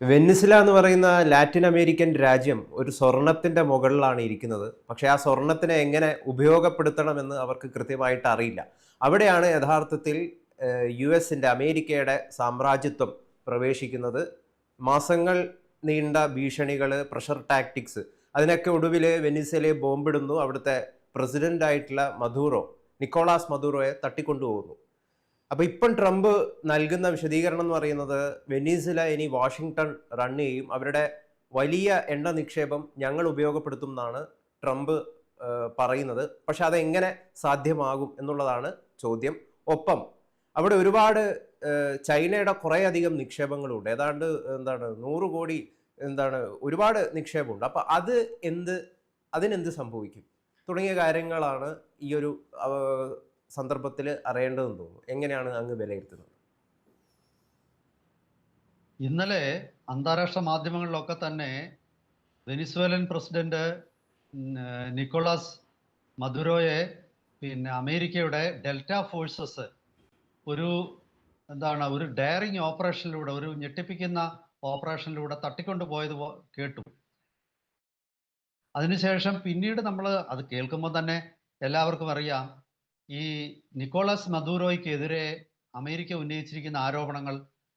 വെനിസ്ല എന്ന് പറയുന്ന Latin American രാജ്യം ഒരു സ്വർണത്തിന്റെ മുകളിലാണ് ഇരിക്കുന്നത്. പക്ഷേ ആ സ്വർണത്തിനെ എങ്ങനെ ഉപയോഗപ്പെടുത്തണമെന്ന് അവർക്ക് കൃത്യമായിട്ട് അറിയില്ല. അവിടെയാണ് യഥാർത്ഥത്തിൽ യുഎസിന്റെ അമേരിക്കയുടെ സാമ്രാജ്യത്വം പ്രവേശിക്കുന്നത്. മാസങ്ങൾ നീണ്ട ഭീഷണികൾ, പ്രഷർ ടാക്ടിക്സ്, അതിനൊക്കെ ഒടുവിൽ വെനിസ്വേലയെ ബോംബിടുന്നു. അവിടുത്തെ പ്രസിഡന്റ് ആയിട്ടുള്ള നിക്കോളാസ് മദൂറോയെ തട്ടിക്കൊണ്ടുപോകുന്നു. അപ്പൊ ഇപ്പം ട്രംപ് നൽകുന്ന വിശദീകരണം എന്ന് പറയുന്നത് വെനീസുല ഇനി വാഷിങ്ടൺ റൺ ചെയ്യും, അവരുടെ വലിയ എണ്ണ നിക്ഷേപം ഞങ്ങൾ ഉപയോഗപ്പെടുത്തും എന്നാണ് ട്രംപ് പറയുന്നത്. പക്ഷെ അതെങ്ങനെ സാധ്യമാകും എന്നുള്ളതാണ് ചോദ്യം. ഒപ്പം അവിടെ ഒരുപാട് ചൈനയുടെ കുറേ അധികം നിക്ഷേപങ്ങളുണ്ട്. ഏതാണ്ട് 100 കോടി ഒരുപാട് നിക്ഷേപമുണ്ട്. അപ്പൊ അതിനെന്ത് സംഭവിക്കും തുടങ്ങിയ കാര്യങ്ങളാണ് ഈ ഒരു സന്ദർഭത്തിൽ അറിയേണ്ടതെന്ന് തോന്നുന്നു. എങ്ങനെയാണ് അങ്ങ് വിലയിരുത്തുന്നത്? ഇന്നലെ അന്താരാഷ്ട്ര മാധ്യമങ്ങളിലൊക്കെ തന്നെ വെനിസ്വേലൻ പ്രസിഡന്റ് നിക്കോളാസ് മദുരോയെ അമേരിക്കയുടെ ഡെൽറ്റ ഫോഴ്സസ് ഒരു ഡയറിങ് ഓപ്പറേഷനിലൂടെ, ഒരു ഞെട്ടിപ്പിക്കുന്ന ഓപ്പറേഷനിലൂടെ തട്ടിക്കൊണ്ടുപോയത് കേട്ടു. അതിനുശേഷം പിന്നീട് നമ്മൾ അത് കേൾക്കുമ്പോൾ തന്നെ എല്ലാവർക്കും അറിയാം, ഈ നിക്കോളാസ് മദൂറോയ്ക്കെതിരെ അമേരിക്ക ഉന്നയിച്ചിരിക്കുന്ന ആരോപണങ്ങൾ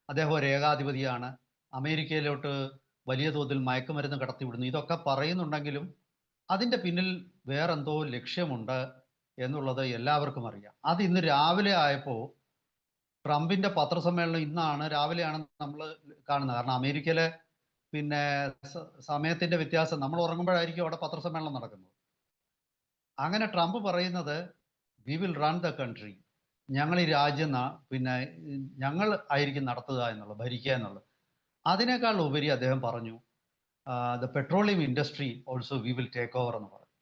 അദ്ദേഹം ഒരു ഏകാധിപതിയാണ്, അമേരിക്കയിലോട്ട് വലിയ തോതിൽ മയക്കുമരുന്ന് കടത്തിവിടുന്നു, ഇതൊക്കെ പറയുന്നുണ്ടെങ്കിലും അതിൻ്റെ പിന്നിൽ വേറെന്തോ ലക്ഷ്യമുണ്ട് എന്നുള്ളത് എല്ലാവർക്കും അറിയാം. അത് ഇന്ന് രാവിലെ ആയപ്പോൾ ട്രംപിൻ്റെ പത്രസമ്മേളനം ഇന്നാണ്, രാവിലെയാണ് നമ്മൾ കാണുന്നത്. കാരണം അമേരിക്കയിലെ സമയത്തിൻ്റെ വ്യത്യാസം, നമ്മൾ ഉറങ്ങുമ്പോഴായിരിക്കും അവിടെ പത്രസമ്മേളനം നടക്കുന്നത്. അങ്ങനെ ട്രംപ് പറയുന്നത് we will run the country, ഞങ്ങൾ ഈ രാജ്യം ഞങ്ങൾ ആയിരിക്കും നടത്തുക എന്നുള്ളത്, ഭരിക്കുക എന്നുള്ളത്. അതിനേക്കാൾ ഉപരി അദ്ദേഹം പറഞ്ഞു the petroleum industry also we will take over എന്ന് പറഞ്ഞു.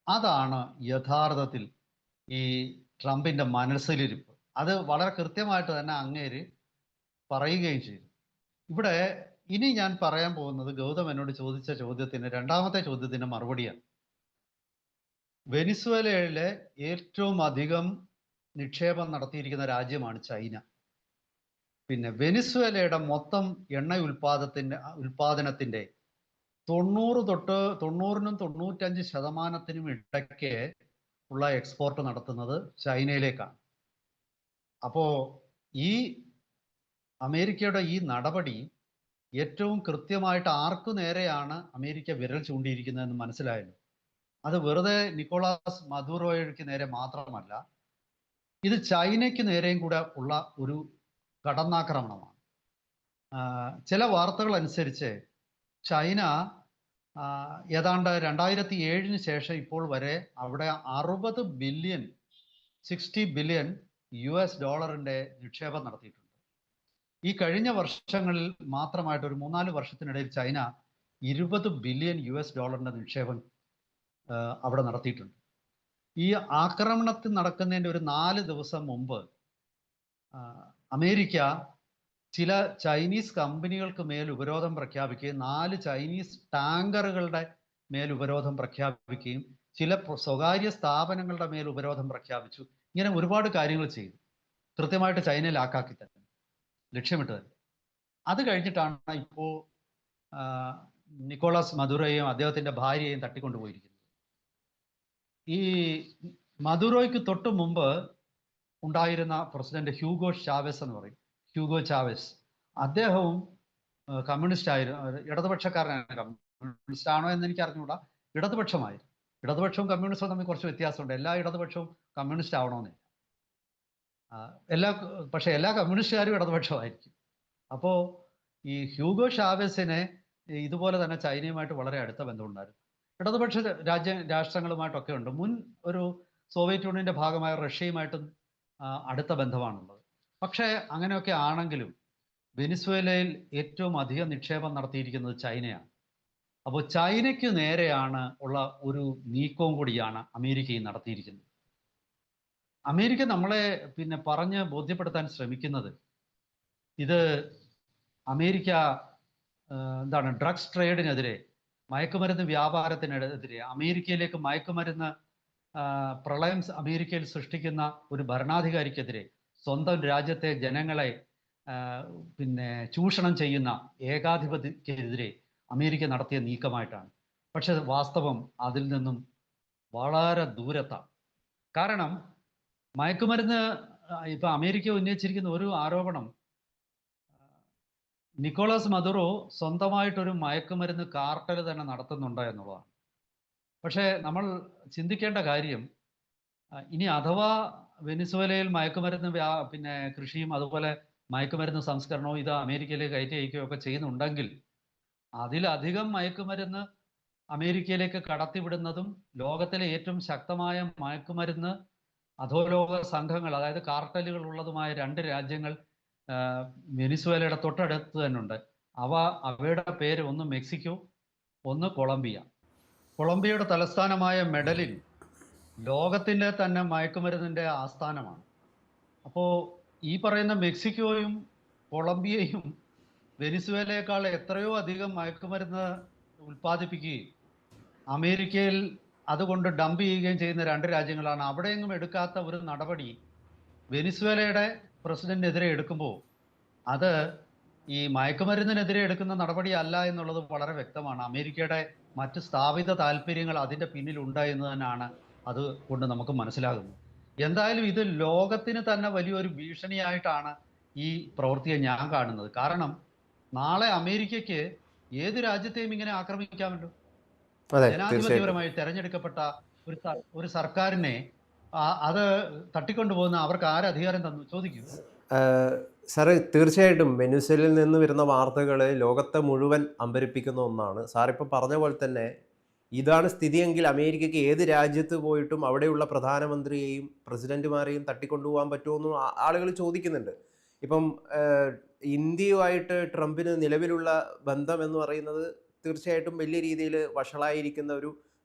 അതാണ് യഥാർത്ഥത്തിൽ ഈ ട്രംപിൻ്റെ മനസ്സിലിരിപ്പ്. അത് വളരെ കൃത്യമായിട്ട് തന്നെ അങ്ങേര് പറയുകയും ചെയ്തു. ഇവിടെ ഇനി ഞാൻ പറയാൻ പോകുന്നത് ഗൗതം എന്നോട് ചോദിച്ച ചോദ്യത്തിന്, രണ്ടാമത്തെ ചോദ്യത്തിന് മറുപടിയാണ്. വെനിസ്വേലയിലെ ഏറ്റവും അധികം നിക്ഷേപം നടത്തിയിരിക്കുന്ന രാജ്യമാണ് ചൈന. വെനിസ്വേലയുടെ മൊത്തം എണ്ണ ഉൽപാദനത്തിന്റെ 90-നും 95% ഇടയ്ക്ക് ഉള്ള എക്സ്പോർട്ട് നടത്തുന്നത് ചൈനയിലേക്കാണ്. അപ്പോൾ ഈ അമേരിക്കയുടെ ഈ നടപടി ഏറ്റവും കൃത്യമായിട്ട് ആർക്കു നേരെയാണ് അമേരിക്ക വിരൽ ചൂണ്ടിയിരിക്കുന്നതെന്ന് മനസ്സിലായല്ലോ. അത് വെറുതെ നിക്കോളാസ് മദൂറോയ്ക്ക് നേരെ മാത്രമല്ല, ഇത് ചൈനയ്ക്ക് നേരെയും കൂടെ ഉള്ള ഒരു കടന്നാക്രമണമാണ്. ചില വാർത്തകൾ അനുസരിച്ച് ചൈന ഏതാണ്ട് 2007 ശേഷം ഇപ്പോൾ വരെ അവിടെ 60 ബില്യൺ US ഡോളറിന്റെ നിക്ഷേപം നടത്തിയിട്ടുണ്ട്. ഈ കഴിഞ്ഞ വർഷങ്ങളിൽ മാത്രമായിട്ട് ഒരു 3-4 വർഷത്തിനിടയിൽ ചൈന 20 ബില്യൺ US ഡോളറിന്റെ നിക്ഷേപം അവിടെ നടത്തിയിട്ടുണ്ട്. ഈ ആക്രമണത്തിൽ നടക്കുന്നതിൻ്റെ ഒരു 4 ദിവസം മുമ്പ് അമേരിക്ക ചില ചൈനീസ് കമ്പനികൾക്ക് മേൽ ഉപരോധം പ്രഖ്യാപിക്കുകയും 4 ചൈനീസ് ടാങ്കറുകളുടെ മേൽ ഉപരോധം പ്രഖ്യാപിക്കുകയും ചില സ്വകാര്യ സ്ഥാപനങ്ങളുടെ മേൽ ഉപരോധം പ്രഖ്യാപിച്ചു. ഇങ്ങനെ ഒരുപാട് കാര്യങ്ങൾ ചെയ്തു, കൃത്യമായിട്ട് ചൈനയിൽ ആക്കാക്കി തന്നെ, ലക്ഷ്യമിട്ട് തന്നെ. അത് കഴിഞ്ഞിട്ടാണ് ഇപ്പോൾ നിക്കോളാസ് മദുറോയെയും അദ്ദേഹത്തിൻ്റെ ഭാര്യയെയും തട്ടിക്കൊണ്ടുപോയിരിക്കുന്നത്. ഈ മദുറോയ്ക്ക് തൊട്ട് മുമ്പ് ഉണ്ടായിരുന്ന പ്രസിഡന്റ് ഹ്യൂഗോ ചാവേസ് എന്ന് പറയും, ഹ്യൂഗോ ചാവേസ്, അദ്ദേഹവും കമ്മ്യൂണിസ്റ്റ് ആയിരുന്നു, ഇടതുപക്ഷക്കാരനാണ്. കമ്മ്യൂണിസ്റ്റ് ആണോ എന്ന് എനിക്ക് അറിഞ്ഞുകൂടാ, ഇടതുപക്ഷമായിരുന്നു. ഇടതുപക്ഷവും കമ്മ്യൂണിസ്റ്റവും തമ്മിൽ കുറച്ച് വ്യത്യാസമുണ്ട്. എല്ലാ ഇടതുപക്ഷവും കമ്മ്യൂണിസ്റ്റ് ആവണമെന്നില്ല, പക്ഷെ എല്ലാ കമ്മ്യൂണിസ്റ്റുകാരും ഇടതുപക്ഷമായിരിക്കും. അപ്പോൾ ഈ ഹ്യൂഗോ ചാവേസിനെ ഇതുപോലെ തന്നെ ചൈനയുമായിട്ട് വളരെ അടുത്ത ബന്ധമുണ്ടായിരുന്നു. ഇടതുപക്ഷ രാഷ്ട്രങ്ങളുമായിട്ടൊക്കെ ഉണ്ട്. മുൻ ഒരു സോവിയറ്റ് യൂണിയന്റെ ഭാഗമായ റഷ്യയുമായിട്ടും അടുത്ത ബന്ധമാണുള്ളത്. പക്ഷേ അങ്ങനെയൊക്കെ ആണെങ്കിലും വെനിസ്വേലയിൽ ഏറ്റവും അധികം നിക്ഷേപം നടത്തിയിരിക്കുന്നത് ചൈനയാണ്. അപ്പോൾ ചൈനയ്ക്ക് നേരെയാണ് ഉള്ള ഒരു നീക്കവും കൂടിയാണ് അമേരിക്കയും നടത്തിയിരിക്കുന്നത്. അമേരിക്ക നമ്മളെ പറഞ്ഞ് ബോധ്യപ്പെടുത്താൻ ശ്രമിക്കുന്നത്, ഇത് അമേരിക്ക ഡ്രഗ്സ് ട്രേഡിനെതിരെ, മയക്കുമരുന്ന് വ്യാപാരത്തിനെതിരെ, അമേരിക്കയിലേക്ക് മയക്കുമരുന്ന് പ്രളയം അമേരിക്കയിൽ സൃഷ്ടിക്കുന്ന ഒരു ഭരണാധികാരിക്കെതിരെ, സ്വന്തം രാജ്യത്തെ ജനങ്ങളെ ആ, പിന്നെ ചൂഷണം ചെയ്യുന്ന ഏകാധിപതിക്കെതിരെ അമേരിക്ക നടത്തിയ നീക്കമായിട്ടാണ്. പക്ഷെ വാസ്തവം അതിൽ നിന്നും വളരെ ദൂരത്താണ്. കാരണം മയക്കുമരുന്ന് ഇപ്പൊ അമേരിക്ക ഉന്നയിച്ചിരിക്കുന്ന ഒരു ആരോപണം, നിക്കോളാസ് മദുറോ സ്വന്തമായിട്ടൊരു മയക്കുമരുന്ന് കാർട്ടൽ തന്നെ നടത്തുന്നുണ്ട് എന്നുള്ളതാണ്. പക്ഷേ നമ്മൾ ചിന്തിക്കേണ്ട കാര്യം, ഇനി അഥവാ വെനിസ്വേലയിൽ മയക്കുമരുന്ന് പിന്നെ കൃഷിയും അതുപോലെ മയക്കുമരുന്ന് സംസ്കരണവും ഇത് അമേരിക്കയിലേക്ക് കയറ്റി അയക്കുകയോ ഒക്കെ ചെയ്യുന്നുണ്ടെങ്കിൽ അതിലധികം മയക്കുമരുന്ന് അമേരിക്കയിലേക്ക് കടത്തിവിടുന്നതും ലോകത്തിലെ ഏറ്റവും ശക്തമായ മയക്കുമരുന്ന് അധോലോക സംഘങ്ങൾ, അതായത് കാർട്ടലുകൾ ഉള്ളതുമായ രണ്ട് രാജ്യങ്ങൾ വെനിസ്വേലയുടെ തൊട്ടടുത്ത് തന്നെ ഉണ്ട്. അവയുടെ പേര് ഒന്ന് മെക്സിക്കോ, ഒന്ന് കൊളംബിയ. കൊളംബിയയുടെ തലസ്ഥാനമായ മെഡലിൻ ലോകത്തിൻ്റെ തന്നെ മയക്കുമരുന്നിൻ്റെ ആസ്ഥാനമാണ്. അപ്പോൾ ഈ പറയുന്ന മെക്സിക്കോയും കൊളംബിയയും വെനിസ്വേലയേക്കാൾ എത്രയോ അധികം മയക്കുമരുന്ന് ഉൽപ്പാദിപ്പിക്കുകയും അമേരിക്കയിൽ അതുകൊണ്ട് ഡംപ് ചെയ്യുകയും ചെയ്യുന്ന രണ്ട് രാജ്യങ്ങളാണ്. അവിടെയെങ്ങും എടുക്കാത്ത ഒരു നടപടി വെനിസ്വേലയുടെ പ്രസിഡന്റിനെതിരെ എടുക്കുമ്പോൾ അത് ഈ മയക്കുമരുന്നിനെതിരെ എടുക്കുന്ന നടപടി അല്ല എന്നുള്ളത് വളരെ വ്യക്തമാണ്. അമേരിക്കയുടെ മറ്റ് സ്ഥാപിത താല്പര്യങ്ങൾ അതിൻ്റെ പിന്നിലുണ്ട് എന്ന് തന്നെയാണ് അത് കൊണ്ട് നമുക്ക് മനസ്സിലാകുന്നത്. എന്തായാലും ഇത് ലോകത്തിന് തന്നെ വലിയൊരു ഭീഷണിയായിട്ടാണ് ഈ പ്രവൃത്തിയെ ഞാൻ കാണുന്നത്. കാരണം നാളെ അമേരിക്കയ്ക്ക് ഏത് രാജ്യത്തെയും ഇങ്ങനെ ആക്രമിക്കാമല്ലോ. ജനാധിപത്യപരമായി തെരഞ്ഞെടുക്കപ്പെട്ട ഒരു സർക്കാരിനെ അത് തട്ടിക്കൊണ്ടുപോകുന്ന അവർക്ക് ആരധികാരം തന്നു ചോദിക്കും. സാറ് തീർച്ചയായിട്ടും വെനിസ്വേലയിൽ നിന്ന് വരുന്ന വാർത്തകൾ ലോകത്തെ മുഴുവൻ അമ്പരിപ്പിക്കുന്ന ഒന്നാണ്. സാറിപ്പോൾ പറഞ്ഞ പോലെ തന്നെ ഇതാണ് സ്ഥിതിയെങ്കിൽ അമേരിക്കയ്ക്ക് ഏത് രാജ്യത്ത് പോയിട്ടും അവിടെയുള്ള പ്രധാനമന്ത്രിയെയും പ്രസിഡന്റുമാരെയും തട്ടിക്കൊണ്ടുപോകാൻ പറ്റുമെന്ന് ആളുകൾ ചോദിക്കുന്നുണ്ട്. ഇപ്പം ഇന്ത്യയുമായിട്ട് ട്രംപിന് നിലവിലുള്ള ബന്ധം എന്ന് പറയുന്നത് തീർച്ചയായിട്ടും വലിയ രീതിയിൽ വഷളായിരിക്കുന്ന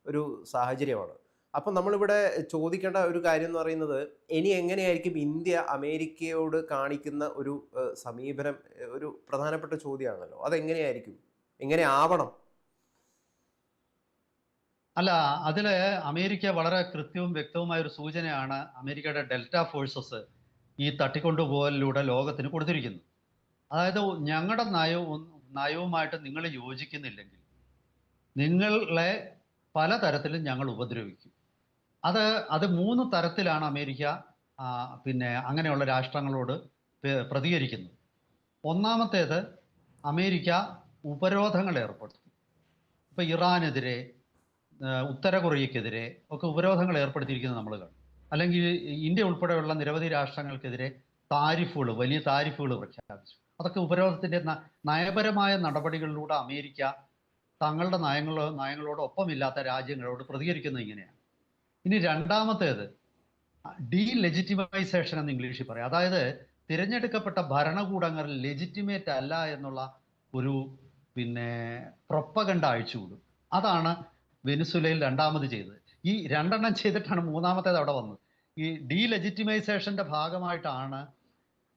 ഒരു സാഹചര്യമാണ്. അപ്പം നമ്മളിവിടെ ചോദിക്കേണ്ട ഒരു കാര്യം എന്ന് പറയുന്നത്, ഇനി എങ്ങനെയായിരിക്കും ഇന്ത്യ അമേരിക്കയോട് കാണിക്കുന്ന ഒരു സമീപനം? ഒരു പ്രധാനപ്പെട്ട ചോദ്യമാണല്ലോ. അതെങ്ങനെയായിരിക്കും, എങ്ങനെ ആവണം? അല്ല, അതില് അമേരിക്ക വളരെ കൃത്യവും വ്യക്തവുമായ ഒരു സൂചനയാണ് അമേരിക്കയുടെ ഡെൽറ്റ ഫോഴ്സസ് ഈ തട്ടിക്കൊണ്ടുപോകലിലൂടെ ലോകത്തിന് കൊടുത്തിരിക്കുന്നത്. അതായത് ഞങ്ങളുടെ നയവുമായിട്ട് നിങ്ങൾ യോജിക്കുന്നില്ലെങ്കിൽ നിങ്ങളെ പലതരത്തിലും ഞങ്ങൾ ഉപദ്രവിക്കും. അത് 3 തരത്തിലാണ് അമേരിക്ക പിന്നെ അങ്ങനെയുള്ള രാഷ്ട്രങ്ങളോട് പ്രതികരിക്കുന്നത്. ഒന്നാമത്തേത്, അമേരിക്ക ഉപരോധങ്ങൾ ഏർപ്പെടുത്തും. ഇപ്പൊ ഇറാനെതിരെ, ഉത്തര കൊറിയക്കെതിരെ ഒക്കെ ഉപരോധങ്ങൾ ഏർപ്പെടുത്തിയിരിക്കുന്നത് നമ്മൾ കാണും. അല്ലെങ്കിൽ ഇന്ത്യ ഉൾപ്പെടെയുള്ള നിരവധി രാഷ്ട്രങ്ങൾക്കെതിരെ വലിയ താരിഫുകൾ പ്രഖ്യാപിച്ചു. അതൊക്കെ ഉപരോധത്തിന്റെ നയപരമായ നടപടികളിലൂടെ അമേരിക്ക തങ്ങളുടെ നയങ്ങളോടൊപ്പമില്ലാത്ത രാജ്യങ്ങളോട് പ്രതികരിക്കുന്നത് ഇങ്ങനെയാണ്. ഇനി രണ്ടാമത്തേത് ഡീലെജിറ്റിമൈസേഷൻ എന്ന് ഇംഗ്ലീഷിൽ പറയും. അതായത് തിരഞ്ഞെടുക്കപ്പെട്ട ഭരണകൂടങ്ങൾ ലെജിറ്റിമേറ്റ് അല്ല എന്നുള്ള ഒരു പ്രൊപ്പഗണ്ട അഴിച്ചുവിടും. അതാണ് വെനിസ്വേലയിൽ രണ്ടാമത് ചെയ്തത്. ഈ 2 ചെയ്തിട്ടാണ് മൂന്നാമത്തേത് അവിടെ വന്നത്. ഈ ഡീലെജിറ്റിമൈസേഷന്റെ ഭാഗമായിട്ടാണ്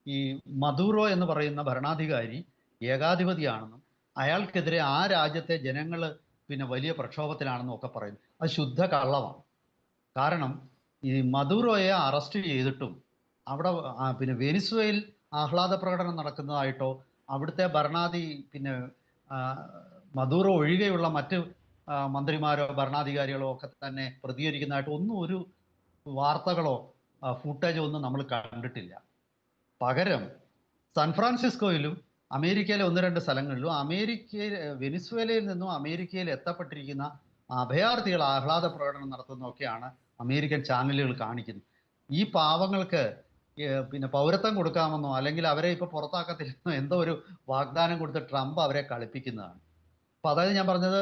ഈ മദൂറോ എന്ന് പറയുന്ന ഭരണാധികാരി ഏകാധിപതിയാണെന്നും അയാൾക്കെതിരെ ആ രാജ്യത്തെ ജനങ്ങൾ വലിയ പ്രക്ഷോഭത്തിലാണെന്നും ഒക്കെ പറയുന്നു. അത് ശുദ്ധ കള്ളമാണ്. കാരണം ഈ മദൂറോയെ അറസ്റ്റ് ചെയ്തിട്ടും അവിടെ വെനിസ്വേലയിൽ ആഹ്ലാദ പ്രകടനം നടക്കുന്നതായിട്ടോ അവിടുത്തെ മദൂറോ ഒഴികെയുള്ള മറ്റ് മന്ത്രിമാരോ ഭരണാധികാരികളോ ഒക്കെ തന്നെ പ്രതികരിക്കുന്നതായിട്ട് ഒരു വാർത്തകളോ ഫുട്ടേജോ ഒന്നും നമ്മൾ കണ്ടിട്ടില്ല. പകരം സാൻ ഫ്രാൻസിസ്കോയിലും അമേരിക്കയിലെ 1-2 സ്ഥലങ്ങളിലും വെനിസ്വേലയിൽ നിന്നും അമേരിക്കയിൽ എത്തപ്പെട്ടിരിക്കുന്ന അഭയാർത്ഥികൾ ആഹ്ലാദ പ്രകടനം നടത്തുന്നതൊക്കെയാണ് അമേരിക്കൻ ചാനലുകൾ കാണിക്കുന്നത്. ഈ പാവങ്ങൾക്ക് പൗരത്വം കൊടുക്കാമെന്നോ അല്ലെങ്കിൽ അവരെ ഇപ്പൊ പുറത്താക്കത്തില്ലെന്നോ എന്തോ ഒരു വാഗ്ദാനം കൊടുത്ത് ട്രംപ് അവരെ കളിപ്പിക്കുന്നതാണ്. അപ്പൊ അതായത് ഞാൻ പറഞ്ഞത്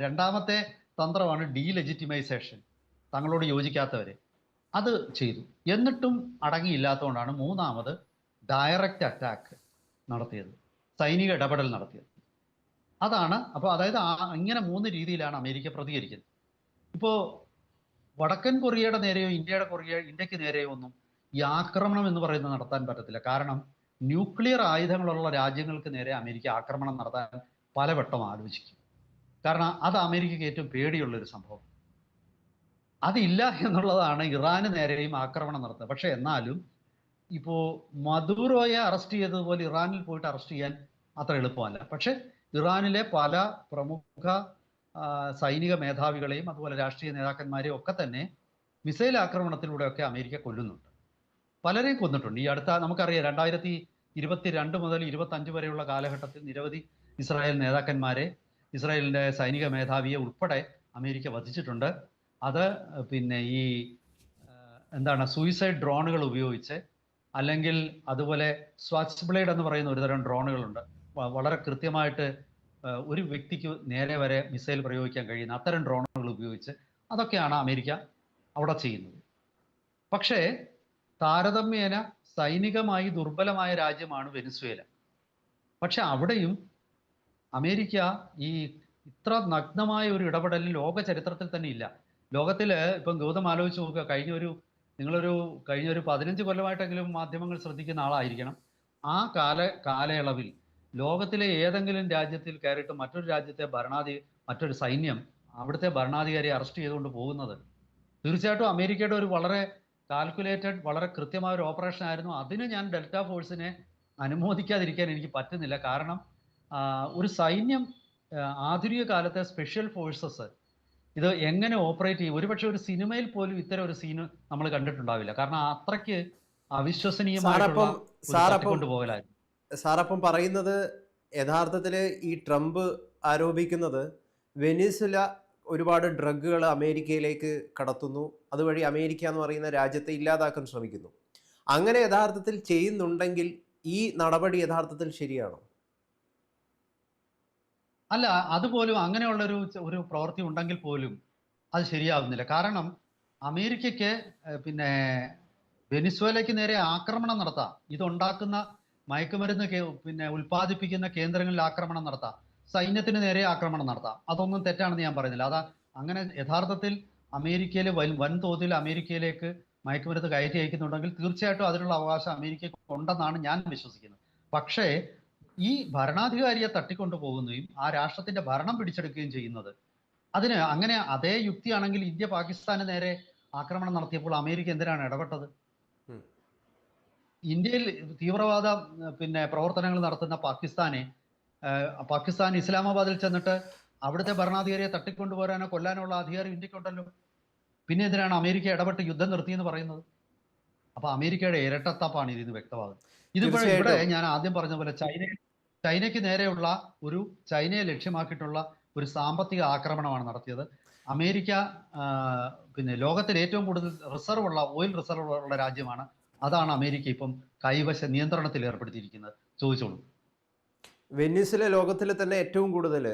രണ്ടാമത്തെ തന്ത്രമാണ് ഡീലെജിറ്റിമൈസേഷൻ. തങ്ങളോട് യോജിക്കാത്തവരെ അത് ചെയ്തു. എന്നിട്ടും അടങ്ങിയില്ലാത്തതുകൊണ്ടാണ് മൂന്നാമത് ഡയറക്റ്റ് അറ്റാക്ക് നടത്തിയത്, സൈനിക ഇടപെടൽ നടത്തിയത്. അതാണ്. അപ്പോൾ അതായത് ഇങ്ങനെ 3 രീതിയിലാണ് അമേരിക്ക പ്രതികരിക്കുന്നത്. ഇപ്പോൾ വടക്കൻ കൊറിയയുടെ നേരെയോ ഇന്ത്യക്ക് നേരെയോ ഒന്നും ഈ ആക്രമണം എന്ന് പറയുന്നത് നടത്താൻ പറ്റത്തില്ല. കാരണം ന്യൂക്ലിയർ ആയുധങ്ങളുള്ള രാജ്യങ്ങൾക്ക് നേരെ അമേരിക്ക ആക്രമണം നടത്താൻ പലവട്ടം ആലോചിക്കും. കാരണം അത് അമേരിക്കയ്ക്ക് ഏറ്റവും പേടിയുള്ളൊരു സംഭവം. അതില്ല എന്നുള്ളതാണ് ഇറാന് നേരെയും ആക്രമണം നടത്തുന്നത്. പക്ഷെ എന്നാലും ഇപ്പോൾ മദൂറോയെ അറസ്റ്റ് ചെയ്തതുപോലെ ഇറാനിൽ പോയിട്ട് അറസ്റ്റ് ചെയ്യാൻ അത്ര എളുപ്പമല്ല. പക്ഷെ ഇറാനിലെ പല പ്രമുഖ സൈനിക മേധാവികളെയും അതുപോലെ രാഷ്ട്രീയ നേതാക്കന്മാരെയും ഒക്കെ തന്നെ മിസൈൽ ആക്രമണത്തിലൂടെയൊക്കെ അമേരിക്ക കൊല്ലുന്നുണ്ട്. പലരെയും കൊന്നിട്ടുണ്ട്. ഈ അടുത്ത നമുക്കറിയാം 2022 മുതൽ 25 വരെയുള്ള കാലഘട്ടത്തിൽ നിരവധി ഇസ്രായേൽ നേതാക്കന്മാരെ, ഇസ്രായേലിന്റെ സൈനിക മേധാവിയെ ഉൾപ്പെടെ അമേരിക്ക വധിച്ചിട്ടുണ്ട്. അത് പിന്നെ ഈ എന്താണ് സൂയിസൈഡ് ഡ്രോണുകൾ ഉപയോഗിച്ച്, അല്ലെങ്കിൽ അതുപോലെ സ്വാച്ച് ബ്ലേഡ് എന്ന് പറയുന്ന ഒരുതരം ഡ്രോണുകളുണ്ട്. വളരെ കൃത്യമായിട്ട് ഒരു വ്യക്തിക്ക് നേരെ വരെ മിസൈൽ പ്രയോഗിക്കാൻ കഴിയുന്ന അത്തരം ഡ്രോണുകൾ ഉപയോഗിച്ച് അതൊക്കെയാണ് അമേരിക്ക അവിടെ ചെയ്യുന്നത്. പക്ഷേ താരതമ്യേന സൈനികമായി ദുർബലമായ രാജ്യമാണ് വെനിസ്വേല. പക്ഷെ അവിടെയും അമേരിക്ക ഈ ഇത്ര നഗ്നമായ ഒരു ഇടപെടൽ ലോക ചരിത്രത്തിൽ തന്നെ ഇല്ല. ലോകത്തില് ഇപ്പം ഗൗതം ആലോചിച്ച് നോക്കുക, കഴിഞ്ഞ ഒരു 15 കൊല്ലമായിട്ടെങ്കിലും മാധ്യമങ്ങൾ ശ്രദ്ധിക്കുന്ന ആളായിരിക്കണം. ആ കാലയളവിൽ ലോകത്തിലെ ഏതെങ്കിലും രാജ്യത്തിൽ കയറിയിട്ട് മറ്റൊരു സൈന്യം അവിടുത്തെ ഭരണാധികാരിയെ അറസ്റ്റ് ചെയ്തുകൊണ്ട് പോകുന്നത് തീർച്ചയായിട്ടും അമേരിക്കയുടെ ഒരു വളരെ കാൽക്കുലേറ്റഡ്, വളരെ കൃത്യമായ ഒരു ഓപ്പറേഷൻ ആയിരുന്നു. അതിന് ഞാൻ ഡെൽറ്റ ഫോഴ്സിനെ അനുമോദിക്കാതിരിക്കാൻ എനിക്ക് പറ്റുന്നില്ല. കാരണം ഒരു സൈന്യം, ആധുനിക കാലത്തെ സ്പെഷ്യൽ ഫോഴ്സസ് ഇത് എങ്ങനെ ഓപ്പറേറ്റ് ചെയ്യും, ഒരുപക്ഷെ ഒരു സിനിമയിൽ പോലും ഇത്തരം ഒരു സീന് നമ്മൾ കണ്ടിട്ടുണ്ടാവില്ല. കാരണം അത്രയ്ക്ക് അവിശ്വസനീയമായിട്ടുള്ള സാറപ്പം ഒരു സാറപ്പം തട്ടിക്കൊണ്ടുപോകലായിരുന്നു. സാറപ്പം പറയുന്നത് യഥാർത്ഥത്തിൽ ഈ ട്രംപ് ആരോപിക്കുന്നത് വെനിസുല ഒരുപാട് ഡ്രഗുകൾ അമേരിക്കയിലേക്ക് കടത്തുന്നു, അതുവഴി അമേരിക്ക എന്ന് പറയുന്ന രാജ്യത്തെ ഇല്ലാതാക്കാൻ ശ്രമിക്കുന്നു. അങ്ങനെ യഥാർത്ഥത്തിൽ ചെയ്യുന്നുണ്ടെങ്കിൽ ഈ നടപടി യഥാർത്ഥത്തിൽ ശരിയാണോ? അല്ല, അതുപോലും അങ്ങനെയുള്ളൊരു ഒരു പ്രവൃത്തി ഉണ്ടെങ്കിൽ പോലും അത് ശരിയാവുന്നില്ല. കാരണം അമേരിക്കയ്ക്ക് പിന്നെ വെനിസ്വേലയ്ക്ക് നേരെ ആക്രമണം നടത്താം. ഇതുണ്ടാക്കുന്ന മയക്കുമരുന്ന് പിന്നെ ഉൽപ്പാദിപ്പിക്കുന്ന കേന്ദ്രങ്ങളിൽ ആക്രമണം നടത്താം. സൈന്യത്തിന് നേരെ ആക്രമണം നടത്താം. അതൊന്നും തെറ്റാണെന്ന് ഞാൻ പറയുന്നില്ല. അങ്ങനെ യഥാർത്ഥത്തിൽ അമേരിക്കയിൽ വൻതോതിൽ അമേരിക്കയിലേക്ക് മയക്കുമരുന്ന് കയറ്റി അയക്കുന്നുണ്ടെങ്കിൽ തീർച്ചയായിട്ടും അതിനുള്ള അവകാശം അമേരിക്കയ്ക്ക് ഉണ്ടെന്നാണ് ഞാൻ വിശ്വസിക്കുന്നത്. പക്ഷേ ഈ ഭരണാധികാരിയെ തട്ടിക്കൊണ്ടു പോകുകയും ആ രാഷ്ട്രത്തിന്റെ ഭരണം പിടിച്ചെടുക്കുകയും ചെയ്യുന്നത്, അതിന് അങ്ങനെ അതേ യുക്തിയാണെങ്കിൽ ഇന്ത്യ പാകിസ്ഥാന് നേരെ ആക്രമണം നടത്തിയപ്പോൾ അമേരിക്ക എന്തിനാണ് ഇടപെട്ടത്? ഇന്ത്യയിൽ തീവ്രവാദ പിന്നെ പ്രവർത്തനങ്ങൾ നടത്തുന്ന പാകിസ്ഥാൻ ഇസ്ലാമാബാദിൽ ചെന്നിട്ട് അവിടുത്തെ ഭരണാധികാരിയെ തട്ടിക്കൊണ്ടുപോരാനോ കൊല്ലാനോ ഉള്ള അധികാരം ഇന്ത്യക്കുണ്ടല്ലോ. പിന്നെ എന്തിനാണ് അമേരിക്ക ഇടപെട്ട് യുദ്ധം നിർത്തിയെന്ന് പറയുന്നത്? അപ്പൊ അമേരിക്കയുടെ ഇരട്ടത്താപ്പാണ് ഇതിന് വ്യക്തമാകുന്നത്. ഇവിടെ ഞാൻ ആദ്യം പറഞ്ഞ പോലെ ചൈനയ്ക്ക് നേരെയുള്ള ചൈനയെ ലക്ഷ്യമാക്കിയിട്ടുള്ള ഒരു സാമ്പത്തിക ആക്രമണമാണ് നടത്തിയത്. അമേരിക്ക പിന്നെ ലോകത്തിൽ ഏറ്റവും കൂടുതൽ ഓയിൽ റിസർവ് ഉള്ള രാജ്യമാണ്. അതാണ് അമേരിക്ക ഇപ്പം നിയന്ത്രണത്തിൽ ഏർപ്പെടുത്തിയിരിക്കുന്നത്. ചോദിച്ചോളൂ. വെനിസുല ലോകത്തിൽ തന്നെ ഏറ്റവും കൂടുതൽ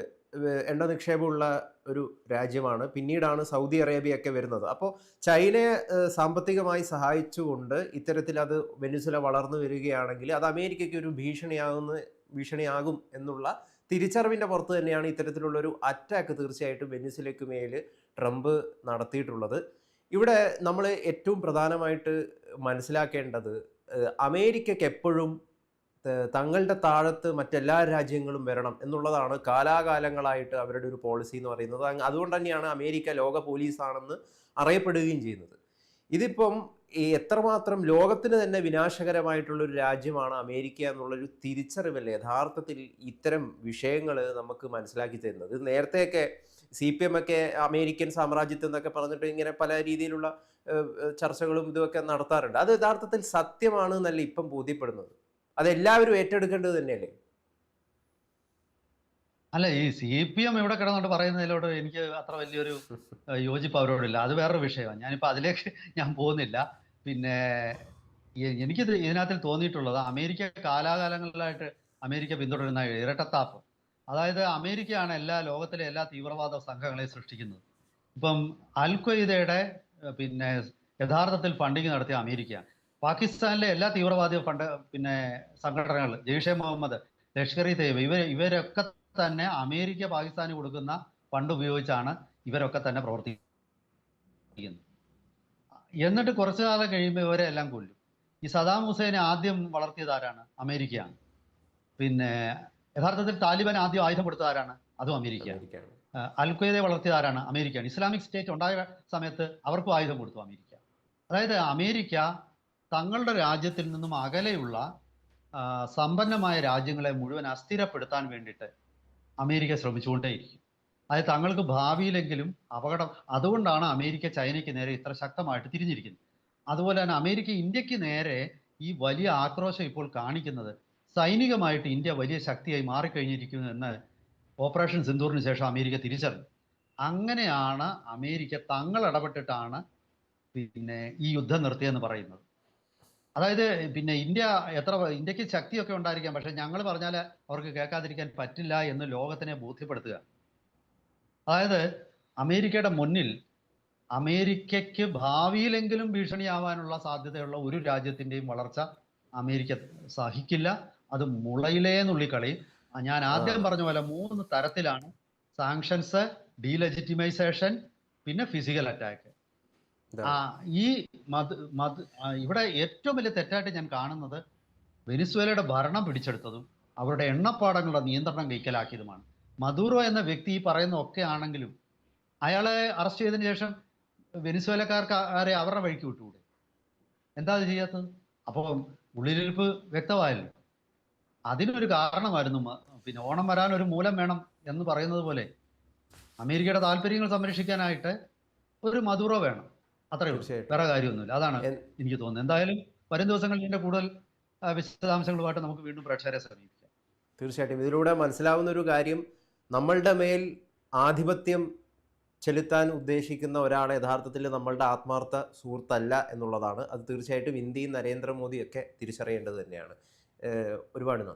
എണ്ണ നിക്ഷേപമുള്ള ഒരു രാജ്യമാണ്. പിന്നീടാണ് സൗദി അറേബ്യ ഒക്കെ വരുന്നത്. അപ്പോൾ ചൈനയെ സാമ്പത്തികമായി സഹായിച്ചുകൊണ്ട് ഇത്തരത്തിൽ അത് വെനിസുല വളർന്നു വരികയാണെങ്കിൽ അത് അമേരിക്കയ്ക്ക് ഒരു ഭീഷണിയാകും എന്നുള്ള തിരിച്ചറിവിൻ്റെ പുറത്ത് തന്നെയാണ് ഇത്തരത്തിലുള്ളൊരു അറ്റാക്ക് തീർച്ചയായിട്ടും വെനിസുലയ്ക്ക് മേൽ ട്രംപ് നടത്തിയിട്ടുള്ളത്. ഇവിടെ നമ്മൾ ഏറ്റവും പ്രധാനമായിട്ട് മനസ്സിലാക്കേണ്ടത് അമേരിക്കയ്ക്ക് എപ്പോഴും തങ്ങളുടെ താഴത്ത് മറ്റെല്ലാ രാജ്യങ്ങളും വരണം എന്നുള്ളതാണ് കാലാകാലങ്ങളായിട്ട് അവരുടെ ഒരു പോളിസി എന്ന് പറയുന്നത്. അതുകൊണ്ട് തന്നെയാണ് അമേരിക്ക ലോക പോലീസാണെന്ന് അറിയപ്പെടുകയും ചെയ്യുന്നത്. ഇതിപ്പം എത്രമാത്രം ലോകത്തിന് തന്നെ വിനാശകരമായിട്ടുള്ളൊരു രാജ്യമാണ് അമേരിക്ക എന്നുള്ളൊരു തിരിച്ചറിവല്ലേ യഥാർത്ഥത്തിൽ ഇത്തരം വിഷയങ്ങൾ നമുക്ക് മനസ്സിലാക്കി തരുന്നത്. ഇത് നേരത്തെയൊക്കെ CPM ഒക്കെ അമേരിക്കൻ സാമ്രാജ്യത്വം എന്നൊക്കെ പറഞ്ഞിട്ട് ഇങ്ങനെ പല രീതിയിലുള്ള ചർച്ചകളും ഇതുമൊക്കെ നടത്താറുണ്ട്. അത് യഥാർത്ഥത്തിൽ സത്യമാണ് എന്നല്ല ഇപ്പം ബോധ്യപ്പെടുന്നത്. അതെല്ലാവരും ഏറ്റെടുക്കേണ്ടത് തന്നെയല്ലേ? അല്ല, ഈ CPM ഇവിടെ കിടന്നുകൊണ്ട് പറയുന്നതിലോട് എനിക്ക് അത്ര വലിയൊരു യോജിപ്പ് അവരോടില്ല. അത് വേറൊരു വിഷയമാണ്. ഞാനിപ്പോൾ അതിലേക്ക് ഞാൻ പോകുന്നില്ല. പിന്നെ ഇതിനകത്തിൽ തോന്നിയിട്ടുള്ളത് അമേരിക്ക കാലാകാലങ്ങളിലായിട്ട് അമേരിക്ക പിന്തുടരുന്ന ഇരട്ടത്താപ്പ്. അതായത് അമേരിക്കയാണ് ലോകത്തിലെ എല്ലാ തീവ്രവാദ സംഘങ്ങളെയും സൃഷ്ടിക്കുന്നത്. ഇപ്പം അൽ-ഖ്വയ്ദയുടെ പിന്നെ യഥാർത്ഥത്തിൽ ഫണ്ടിങ് നടത്തിയ അമേരിക്കയാണ്. പാകിസ്ഥാനിലെ എല്ലാ തീവ്രവാദി സംഘടനകൾ, ജെയ്ഷെ മുഹമ്മദ്, ലഷ്കർ-ഇ-തയ്യബ, ഇവരൊക്കെ തന്നെ അമേരിക്ക പാകിസ്ഥാന് കൊടുക്കുന്ന ഫണ്ട് ഉപയോഗിച്ചാണ് ഇവരൊക്കെ തന്നെ പ്രവർത്തിക്കുന്നത്. എന്നിട്ട് കുറച്ചു കാലം കഴിയുമ്പോൾ ഇവരെ എല്ലാം കൊല്ലും. ഈ സദാം ഹുസൈനെ ആദ്യം വളർത്തിയത് ആരാണ്? അമേരിക്കയാണ്. പിന്നെ യഥാർത്ഥത്തിൽ താലിബാൻ ആദ്യം ആയുധം കൊടുത്തത് ആരാണ്? അതും അമേരിക്കയാണ്. അൽ-ഖ്വയ്ദയെ വളർത്തിയത് ആരാണ്? അമേരിക്കയാണ്. ഇസ്ലാമിക് സ്റ്റേറ്റ് ഉണ്ടായ സമയത്ത് അവർക്കും ആയുധം കൊടുത്തു അമേരിക്ക. അതായത് അമേരിക്ക തങ്ങളുടെ രാജ്യത്തിൽ നിന്നും അകലെയുള്ള സമ്പന്നമായ രാജ്യങ്ങളെ മുഴുവൻ അസ്ഥിരപ്പെടുത്താൻ വേണ്ടിയിട്ട് അമേരിക്ക ശ്രമിച്ചുകൊണ്ടേയിരിക്കും. അതായത് തങ്ങൾക്ക് ഭാവിയിലെങ്കിലും അപകടം. അതുകൊണ്ടാണ് അമേരിക്ക ചൈനയ്ക്ക് നേരെ ഇത്ര ശക്തമായിട്ട് തിരിഞ്ഞിരിക്കുന്നത്. അതുപോലെ തന്നെ അമേരിക്ക ഇന്ത്യക്ക് നേരെ ഈ വലിയ ആക്രോശം ഇപ്പോൾ കാണിക്കുന്നത് സൈനികമായിട്ട് ഇന്ത്യ വലിയ ശക്തിയായി മാറിക്കഴിഞ്ഞിരിക്കുന്നു എന്ന് ഓപ്പറേഷൻ സിന്ദൂറിന് ശേഷം അമേരിക്ക തിരിച്ചറിഞ്ഞു. അങ്ങനെയാണ് അമേരിക്ക തങ്ങൾ ഇടപെട്ടിട്ടാണ് പിന്നെ ഈ യുദ്ധം നിർത്തിയെന്ന് പറയുന്നത്. അതായത് പിന്നെ ഇന്ത്യക്ക് ശക്തിയൊക്കെ ഉണ്ടായിരിക്കാം, പക്ഷെ ഞങ്ങൾ പറഞ്ഞാൽ അവർക്ക് കേൾക്കാതിരിക്കാൻ പറ്റില്ല എന്ന് ലോകത്തിനെ ബോധ്യപ്പെടുത്തുക. അതായത് അമേരിക്കയുടെ മുന്നിൽ അമേരിക്കയ്ക്ക് ഭാവിയിലെങ്കിലും ഭീഷണിയാവാനുള്ള സാധ്യതയുള്ള ഒരു രാജ്യത്തിന്റെയും വളർച്ച അമേരിക്ക സഹിക്കില്ല. അത് മുളയിലേ നുള്ളിക്കളി. ഞാൻ ആദ്യം പറഞ്ഞ പോലെ 3 തരത്തിലാണ് സാങ്ഷൻസ്, ഡീലെജിറ്റിമൈസേഷൻ, പിന്നെ ഫിസിക്കൽ അറ്റാക്ക്. ഈ ഇവിടെ ഏറ്റവും വലിയ തെറ്റായിട്ട് ഞാൻ കാണുന്നത് വെനിസ്വേലയുടെ ഭരണം പിടിച്ചെടുത്തതും അവരുടെ എണ്ണപ്പാടങ്ങളുടെ നിയന്ത്രണം കൈക്കലാക്കിയതുമാണ്. മദൂറോ എന്ന വ്യക്തി ഈ പറയുന്ന ഒക്കെ ആണെങ്കിലും അയാളെ അറസ്റ്റ് ചെയ്തതിനു ശേഷം വെനിസ്വേലക്കാർക്ക് അവരുടെ വഴിക്ക് വിട്ടുകൂടെ? എന്താ അത് ചെയ്യാത്തത്? അപ്പോൾ ഉള്ളിലിരിപ്പ് വ്യക്തമായല്ലോ. അതിനൊരു കാരണമായിരുന്നു പിന്നെ ഓണം വരാൻ ഒരു മൂലം വേണം എന്ന് പറയുന്നത് പോലെ അമേരിക്കയുടെ താല്പര്യങ്ങൾ സംരക്ഷിക്കാനായിട്ട് ഒരു മദൂറോ വേണം. അത്രയേ ഉള്ളൂ, വേറെ കാര്യമൊന്നുമില്ല. അതാണ് എനിക്ക് തോന്നുന്നത്. എന്തായാലും വരും ദിവസങ്ങളിൽ ഇതിന്റെ കൂടുതൽ വിശദാംശങ്ങളുമായിട്ട് നമുക്ക് വീണ്ടും പ്രേക്ഷകരെ സമീപിക്കാം. തീർച്ചയായിട്ടും ഇതിലൂടെ മനസ്സിലാവുന്ന ഒരു കാര്യം, നമ്മളുടെ മേൽ ആധിപത്യം ചെലുത്താൻ ഉദ്ദേശിക്കുന്ന ഒരാൾ യഥാർത്ഥത്തിൽ നമ്മളുടെ ആത്മാർത്ഥ സുഹൃത്തല്ല എന്നുള്ളതാണ്. അത് തീർച്ചയായിട്ടും ഇന്ത്യയും നരേന്ദ്രമോദിയൊക്കെ തിരിച്ചറിയേണ്ടത് തന്നെയാണ്. ഒരുപാട് നന്ദി.